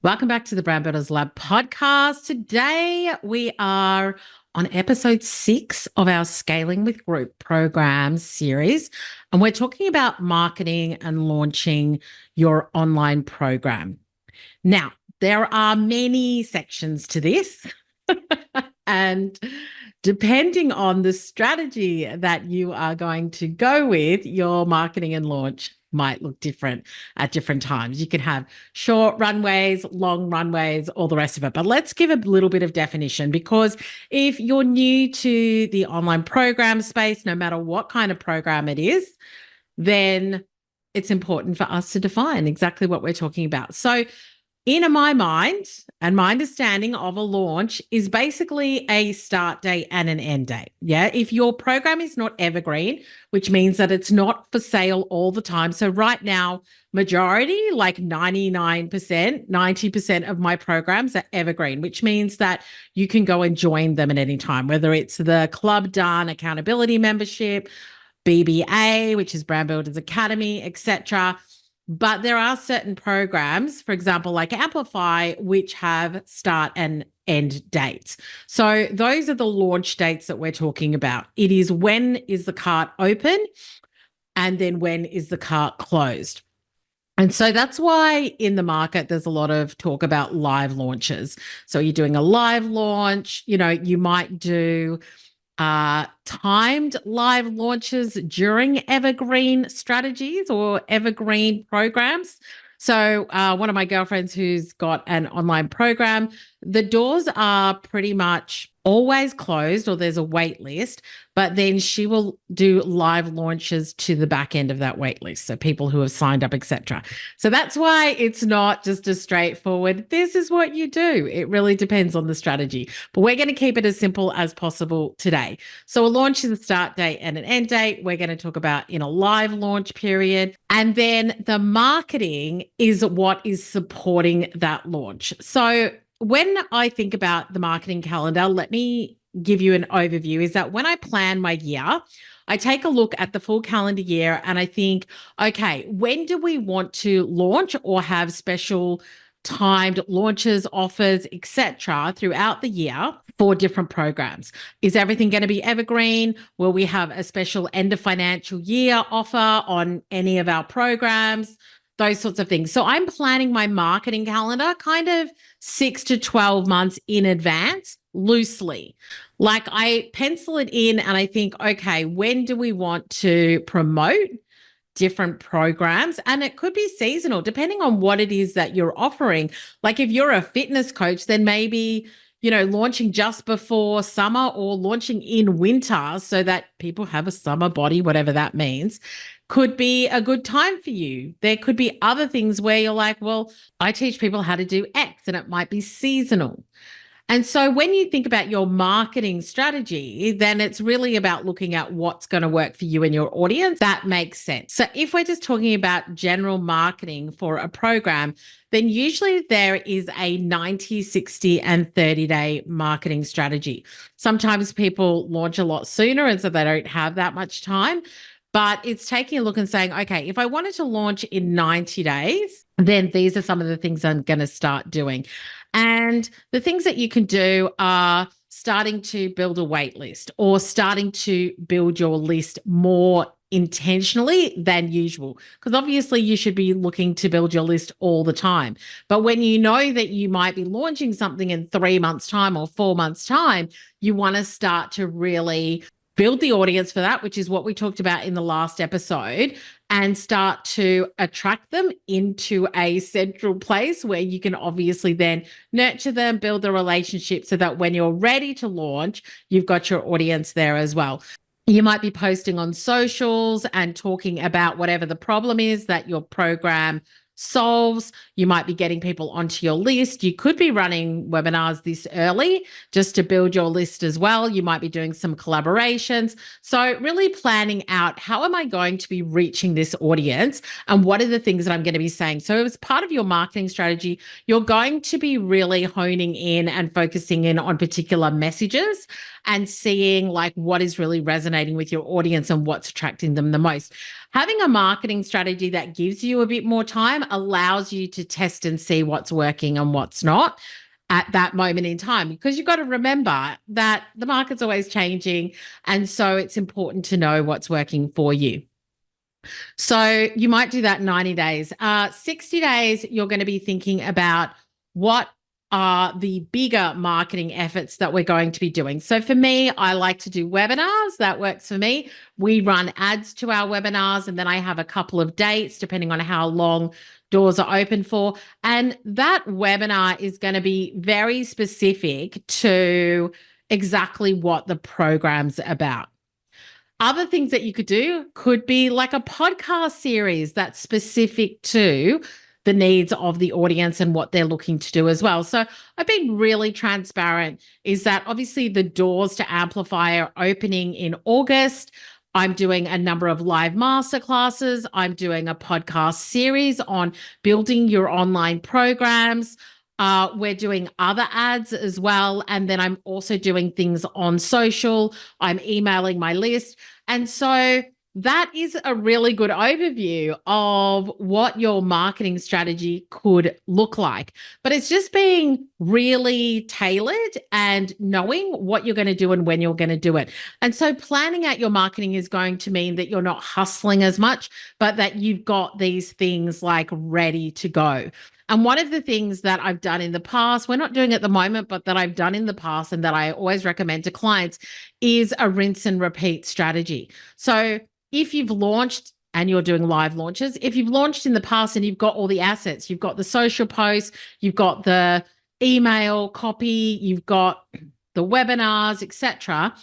Welcome back to the Brand Builders Lab podcast. Today we are on episode 6 of our Scaling with Group program series, and we're talking about marketing and launching your online program. Now, there are many sections to this, and depending on the strategy that you are going to go with, your marketing and launch might look different at different times. You can have short runways, long runways, all the rest of it. But let's give a little bit of definition, because if you're new to the online program space, no matter what kind of program it is, then it's important for us to define exactly what we're talking about. So in my mind and my understanding of a launch is basically a start date and an end date. Yeah. If your program is not evergreen, which means that it's not for sale all the time. So right now, majority, like 99%, 90% of my programs are evergreen, which means that you can go and join them at any time, whether it's the Club Done Accountability Membership, BBA, which is Brand Builders Academy, etc. But there are certain programs, for example, like Amplify, which have start and end dates. So those are the launch dates that we're talking about. It is when is the cart open and then when is the cart closed. And so that's why in the market, there's a lot of talk about live launches. So you're doing a live launch, you might do timed live launches during evergreen strategies or evergreen programs. So one of my girlfriends who's got an online program, the doors are pretty much always closed or there's a wait list, but then she will do live launches to the back end of that wait list. So people who have signed up, etc. So that's why it's not just a straightforward, this is what you do. It really depends on the strategy, but we're going to keep it as simple as possible today. So a launch is a start date and an end date. We're going to talk about in a live launch period. And then the marketing is what is supporting that launch. So when I think about the marketing calendar, let me give you an overview, is that when I plan my year, I take a look at the full calendar year and I think, okay, when do we want to launch or have special timed launches, offers, etc. throughout the year for different programs? Is everything going to be evergreen? Will we have a special end of financial year offer on any of our programs? Those sorts of things. So I'm planning my marketing calendar kind of 6 to 12 months in advance, loosely. Like I pencil it in and I think, okay, when do we want to promote different programs? And it could be seasonal, depending on what it is that you're offering. Like if you're a fitness coach, then maybe launching just before summer or launching in winter so that people have a summer body, whatever that means, could be a good time for you. There could be other things where you're like, well, I teach people how to do X and it might be seasonal. And so when you think about your marketing strategy, then it's really about looking at what's going to work for you and your audience. That makes sense. So if we're just talking about general marketing for a program, then usually there is a 90, 60, and 30-day marketing strategy. Sometimes people launch a lot sooner and so they don't have that much time. But it's taking a look and saying, okay, if I wanted to launch in 90 days, then these are some of the things I'm going to start doing. And the things that you can do are starting to build a wait list or starting to build your list more intentionally than usual. Because obviously you should be looking to build your list all the time. But when you know that you might be launching something in 3 months' time or 4 months' time, you want to start to really build the audience for that, which is what we talked about in the last episode, and start to attract them into a central place where you can obviously then nurture them, build the relationship so that when you're ready to launch, you've got your audience there as well. You might be posting on socials and talking about whatever the problem is that your program solves. You might be getting people onto your list. You could be running webinars this early just to build your list as well. You might be doing some collaborations. So really planning out, how am I going to be reaching this audience and what are the things that I'm going to be saying? So as part of your marketing strategy, you're going to be really honing in and focusing in on particular messages and seeing like what is really resonating with your audience and what's attracting them the most. Having a marketing strategy that gives you a bit more time time allows you to test and see what's working and what's not at that moment in time, because you've got to remember that the market's always changing. And so it's important to know what's working for you. So you might do that in 90 days. 60 days, you're going to be thinking about what are the bigger marketing efforts that we're going to be doing. So for me, I like to do webinars. That works for me. We run ads to our webinars, and then I have a couple of dates depending on how long doors are open for. And that webinar is going to be very specific to exactly what the program's about. Other things that you could do could be like a podcast series that's specific to the needs of the audience and what they're looking to do as well. So I've been really transparent, is that obviously the doors to Amplify are opening in August. I'm doing a number of live masterclasses. I'm doing a podcast series on building your online programs. We're doing other ads as well. And then I'm also doing things on social. I'm emailing my list. And so that is a really good overview of what your marketing strategy could look like. But it's just being really tailored and knowing what you're going to do and when you're going to do it. And so planning out your marketing is going to mean that you're not hustling as much, but that you've got these things like ready to go. And one of the things that I've done in the past, we're not doing it at the moment, but that I've done in the past and that I always recommend to clients is a rinse and repeat strategy. So if you've launched and you're doing live launches, if you've launched in the past and you've got all the assets, you've got the social posts, you've got the email copy, you've got the webinars, etc.,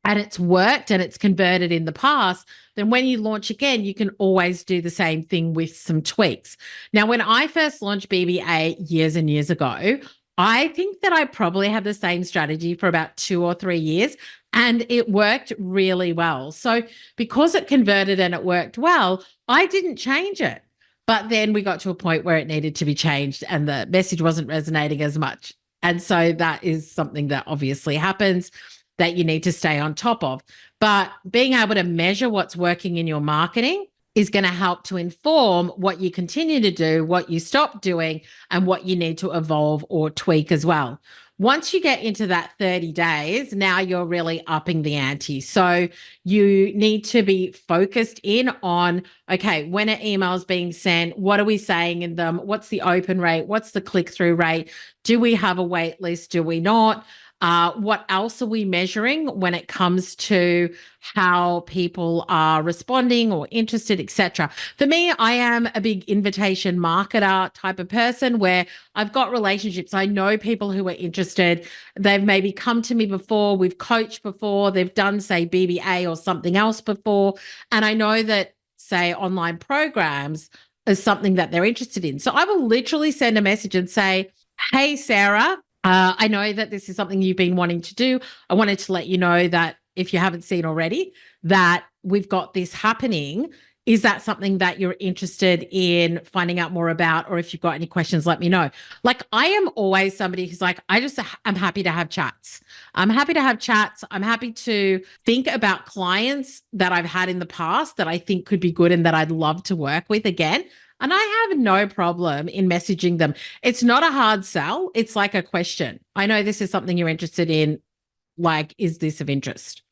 and it's worked and it's converted in the past, then when you launch again, you can always do the same thing with some tweaks. Now, when I first launched BBA years and years ago, I think that I probably had the same strategy for about 2 or 3 years, and it worked really well. So because it converted and it worked well, I didn't change it. But then we got to a point where it needed to be changed and the message wasn't resonating as much. And so that is something that obviously happens that you need to stay on top of. But being able to measure what's working in your marketing is going to help to inform what you continue to do, what you stop doing, and what you need to evolve or tweak as well. Once you get into that 30 days, now you're really upping the ante. So you need to be focused in on, okay, when an email is being sent, what are we saying in them? What's the open rate? What's the click-through rate? Do we have a wait list? Do we not? What else are we measuring when it comes to how people are responding or interested, etc.? For me, I am a big invitation marketer type of person where I've got relationships. I know people who are interested. They've maybe come to me before. We've coached before. They've done, say, BBA or something else before. And I know that, say, online programs is something that they're interested in. So I will literally send a message and say, hey, Sarah, I know that this is something you've been wanting to do. I wanted to let you know that if you haven't seen already, that we've got this happening. Is that something that you're interested in finding out more about? Or if you've got any questions, let me know. Like, I am always somebody who's like, I'm happy to have chats. I'm happy to have chats. I'm happy to think about clients that I've had in the past that I think could be good and that I'd love to work with again. And I have no problem in messaging them. It's not a hard sell. It's like a question. I know this is something you're interested in. Like, is this of interest?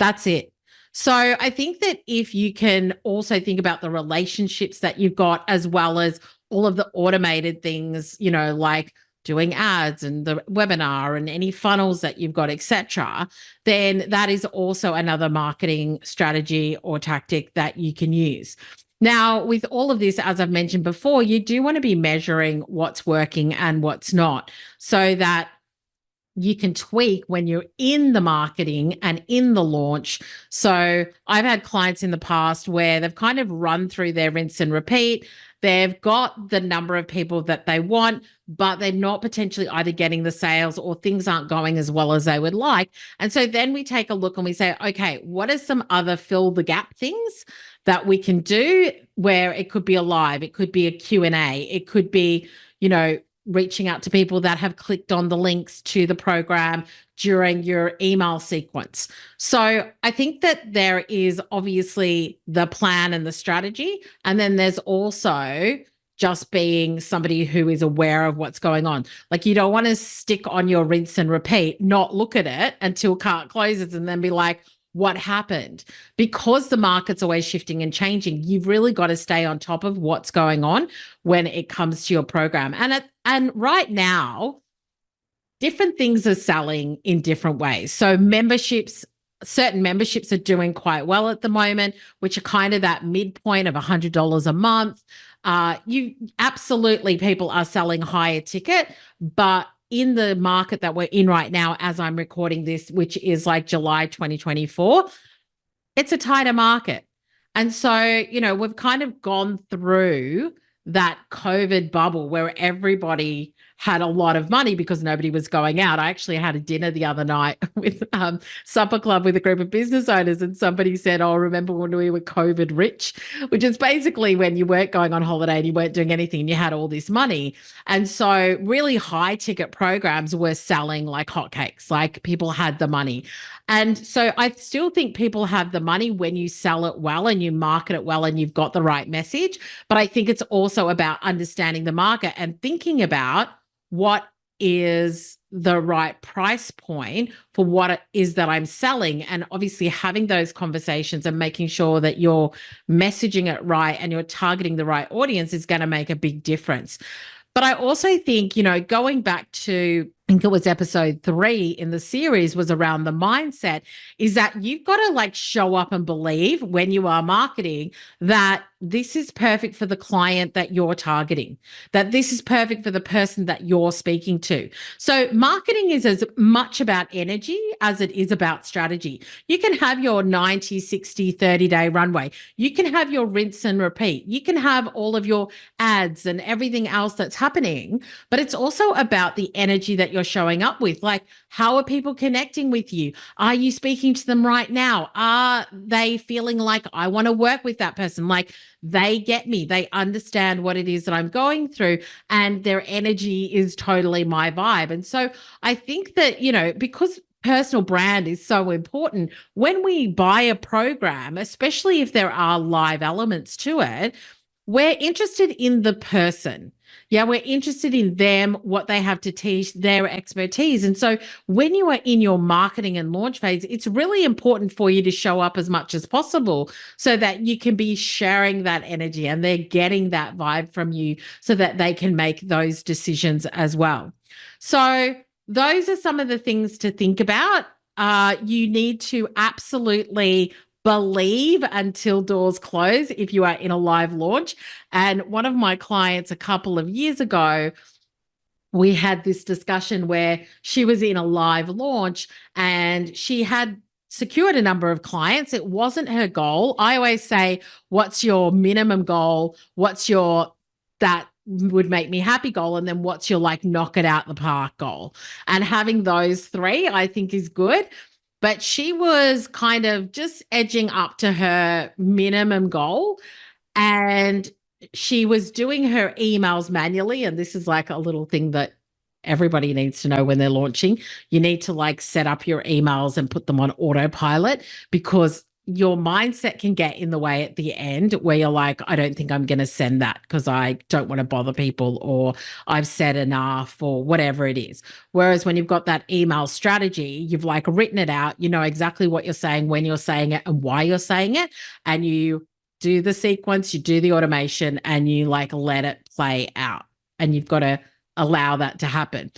That's it. So I think that if you can also think about the relationships that you've got, as well as all of the automated things, like doing ads and the webinar and any funnels that you've got, etc., then that is also another marketing strategy or tactic that you can use. Now, with all of this, as I've mentioned before, you do want to be measuring what's working and what's not, so that you can tweak when you're in the marketing and in the launch. So I've had clients in the past where they've kind of run through their rinse and repeat. They've got the number of people that they want, but they're not potentially either getting the sales or things aren't going as well as they would like. And so then we take a look and we say, okay, what are some other fill the gap things that we can do, where it could be a live, it could be a Q&A, it could be, reaching out to people that have clicked on the links to the program during your email sequence. So I think that there is obviously the plan and the strategy, and then there's also just being somebody who is aware of what's going on. Like, you don't want to stick on your rinse and repeat, not look at it until cart closes and then be like, what happened? Because the market's always shifting and changing, you've really got to stay on top of what's going on when it comes to your program. And right now, different things are selling in different ways. So certain memberships are doing quite well at the moment, which are kind of that midpoint of $100 a month. You absolutely, people are selling higher ticket, but in the market that we're in right now, as I'm recording this, which is like July 2024, it's a tighter market. And so, we've kind of gone through that COVID bubble where everybody had a lot of money because nobody was going out. I actually had a dinner the other night with supper club with a group of business owners, and somebody said, oh, remember when we were COVID rich, which is basically when you weren't going on holiday and you weren't doing anything and you had all this money. And so really high ticket programs were selling like hotcakes, like people had the money. And so I still think people have the money when you sell it well and you market it well and you've got the right message. But I think it's also about understanding the market and thinking about what is the right price point for what it is that I'm selling. And obviously having those conversations and making sure that you're messaging it right and you're targeting the right audience is going to make a big difference. But I also think, going back to, I think it was episode 3 in the series, was around the mindset, is that you've got to like show up and believe when you are marketing that this is perfect for the client that you're targeting, that this is perfect for the person that you're speaking to. So marketing is as much about energy as it is about strategy. You can have your 90, 60, 30-day runway. You can have your rinse and repeat. You can have all of your ads and everything else that's happening, but it's also about the energy that you're showing up with. Like, how are people connecting with you? Are you speaking to them right now? Are they feeling like I want to work with that person? Like, they get me. They understand what it is that I'm going through, and their energy is totally my vibe. And so I think that, because personal brand is so important, when we buy a program, especially if there are live elements to it, we're interested in the person. Yeah, we're interested in them, what they have to teach, their expertise. And so when you are in your marketing and launch phase, it's really important for you to show up as much as possible so that you can be sharing that energy and they're getting that vibe from you so that they can make those decisions as well. So those are some of the things to think about. You need to absolutely believe until doors close if you are in a live launch. And one of my clients a couple of years ago, we had this discussion where she was in a live launch and she had secured a number of clients. It wasn't her goal. I always say, what's your minimum goal? What's your that would make me happy goal? And then what's your like knock it out the park goal? And having those 3, I think, is good. But she was kind of just edging up to her minimum goal, and she was doing her emails manually. And this is like a little thing that everybody needs to know when they're launching. You need to like set up your emails and put them on autopilot, because your mindset can get in the way at the end where you're like, I don't think I'm going to send that because I don't want to bother people, or I've said enough, or whatever it is. Whereas when you've got that email strategy, you've like written it out, you know exactly what you're saying, when you're saying it and why you're saying it. And you do the sequence, you do the automation, and you like let it play out. And you've got to allow that to happen.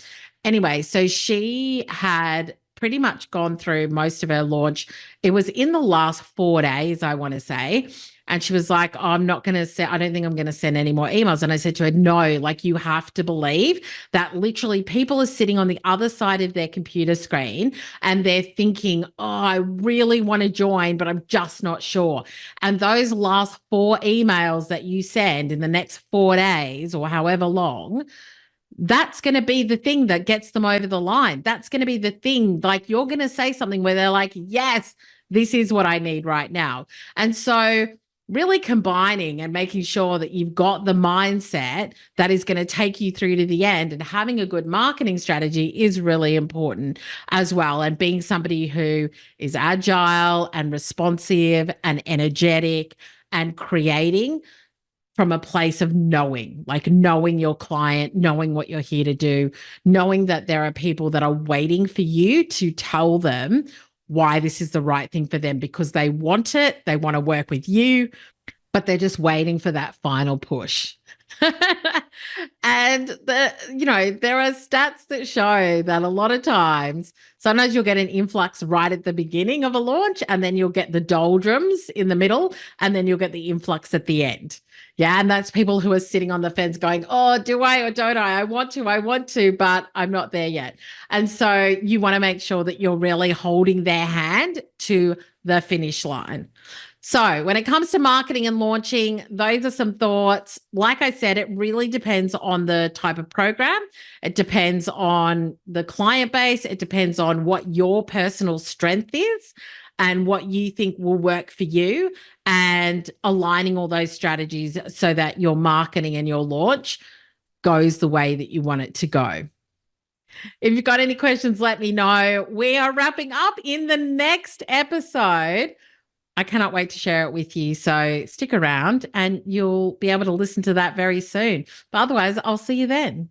Anyway, so she had pretty much gone through most of her launch. It was in the last 4 days, I want to say. And she was like, oh, I don't think I'm going to send any more emails. And I said to her, no, like, you have to believe that literally people are sitting on the other side of their computer screen and they're thinking, oh, I really want to join, but I'm just not sure. And those last 4 emails that you send in the next 4 days or however long, that's going to be the thing that gets them over the line. That's going to be the thing. Like, you're going to say something where they're like, yes, this is what I need right now. And so really combining and making sure that you've got the mindset that is going to take you through to the end, and having a good marketing strategy is really important as well. And being somebody who is agile and responsive and energetic and creating from a place of knowing, like knowing your client, knowing what you're here to do, knowing that there are people that are waiting for you to tell them why this is the right thing for them, because they want it, they want to work with you, but they're just waiting for that final push. And there are stats that show that a lot of times, sometimes you'll get an influx right at the beginning of a launch, and then you'll get the doldrums in the middle, and then you'll get the influx at the end. Yeah. And that's people who are sitting on the fence going, oh, do I or don't I? I want to, but I'm not there yet. And so you want to make sure that you're really holding their hand to the finish line. So when it comes to marketing and launching, those are some thoughts. Like I said, it really depends on the type of program. It depends on the client base. It depends on what your personal strength is and what you think will work for you, and aligning all those strategies so that your marketing and your launch goes the way that you want it to go. If you've got any questions, let me know. We are wrapping up in the next episode. I cannot wait to share it with you. So stick around and you'll be able to listen to that very soon. But otherwise, I'll see you then.